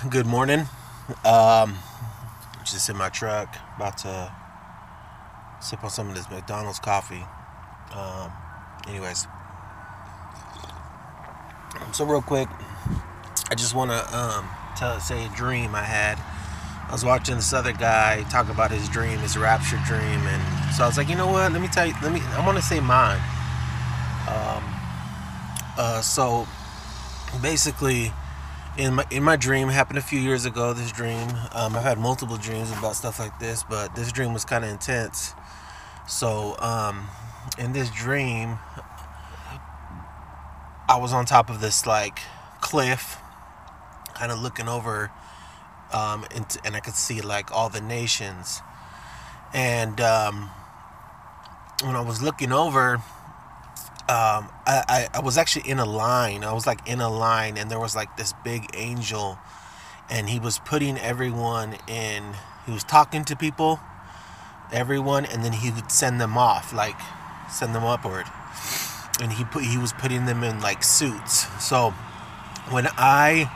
Good morning. Um, just in my truck, about to sip on some of this McDonald's coffee. Um, anyways, so real quick, I just want to say a dream I had. I was watching this other guy talk about his dream, his rapture dream, and so I was like, you know what? Let me tell you. I want to say mine. Um, so basically, in my dream, happened a few years ago. This dream, I've had multiple dreams about stuff like this, but this dream was kind of intense. So in this dream, I was on top of this like cliff, kind of looking over, and I could see like all the nations. And when I was looking over, I was actually in a line. I was like in a line, and there was like this big angel, and he was putting everyone in. He was talking to people, everyone, and then he would send them off, like send them upward. And he was putting them in like suits. So when I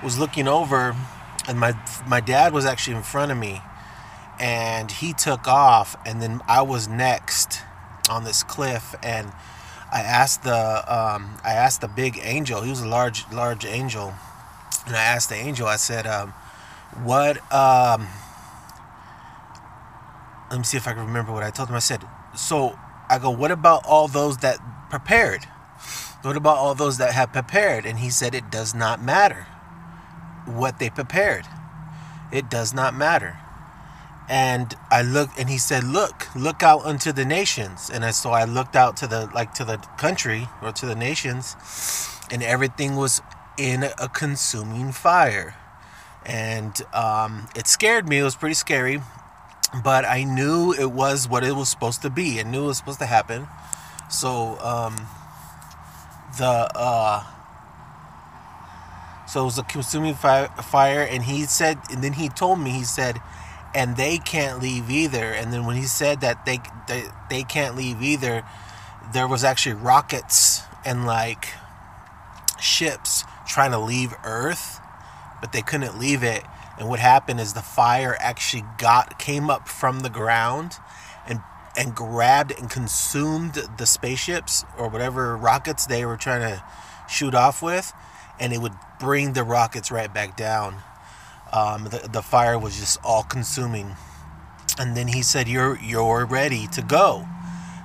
was looking over, and my dad was actually in front of me, and he took off, and then I was next on this cliff, and I asked the big angel. He was a large angel, and I asked the angel. I said, "What?" Let me see if I can remember what I told him. I said, "So I go, what about all those that prepared? What about all those that have prepared?" And he said, "It does not matter what they prepared. It does not matter." And I looked, and he said, look out unto the nations." And so I looked out to the country, or to the nations, and everything was in a consuming fire. And it scared me. It was pretty scary, but I knew it was what it was supposed to be. I knew it was supposed to happen. So the so it was a consuming fire, and he said, and then he told me, he said, "And they can't leave either." And then when he said that they can't leave either, there was actually rockets and like ships trying to leave Earth, but they couldn't leave it. And what happened is the fire actually came up from the ground and grabbed and consumed the spaceships or whatever rockets they were trying to shoot off with, and it would bring the rockets right back down. The fire was just all consuming. And then he said, you're ready to go."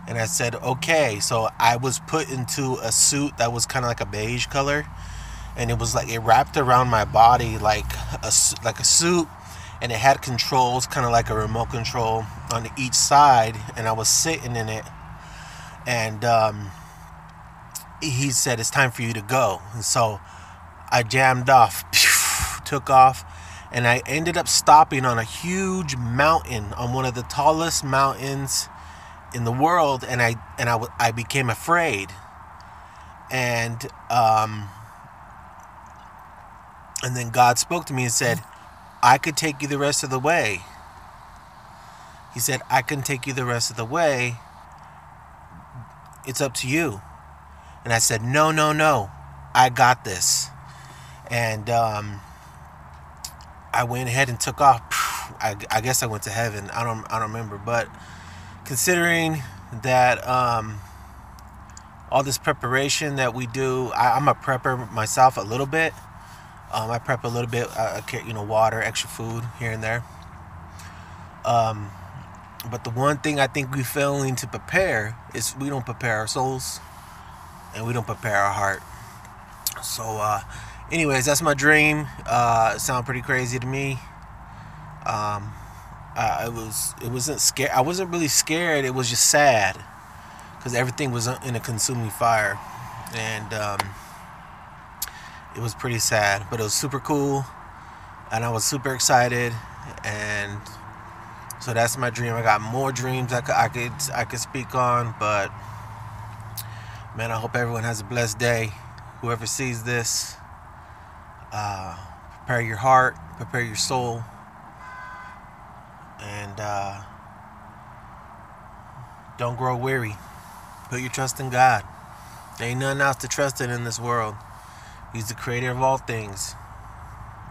And I said, "Okay." So I was put into a suit that was kind of like a beige color, and it was like, it wrapped around my body like a suit, and it had controls, kind of like a remote control on each side, and I was sitting in it. And he said, "It's time for you to go." And so I jammed off, took off, and I ended up stopping on a huge mountain, on one of the tallest mountains in the world, and I became afraid. And then God spoke to me and said, "I could take you the rest of the way." He said, "I can take you the rest of the way. It's up to you." And I said, "No, no, no. I got this." And I went ahead and took off. I guess I went to heaven. I don't remember, but considering that all this preparation that we do, I'm a prepper myself a little bit. I prep a little bit. Water, extra food here and there. But the one thing I think we failing to prepare is we don't prepare our souls, and we don't prepare our heart. So, anyways, that's my dream. It sounded pretty crazy to me. It wasn't scared. I wasn't really scared. It was just sad because everything was in a consuming fire, and it was pretty sad. But it was super cool, and I was super excited. And so that's my dream. I got more dreams I could speak on, but man, I hope everyone has a blessed day. Whoever sees this, prepare your heart, prepare your soul, and don't grow weary. Put your trust in God. There ain't nothing else to trust in this world. He's the creator of all things.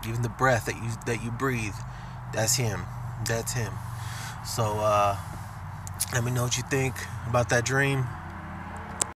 Even the breath that you breathe, that's him. That's him. So let me know what you think about that dream.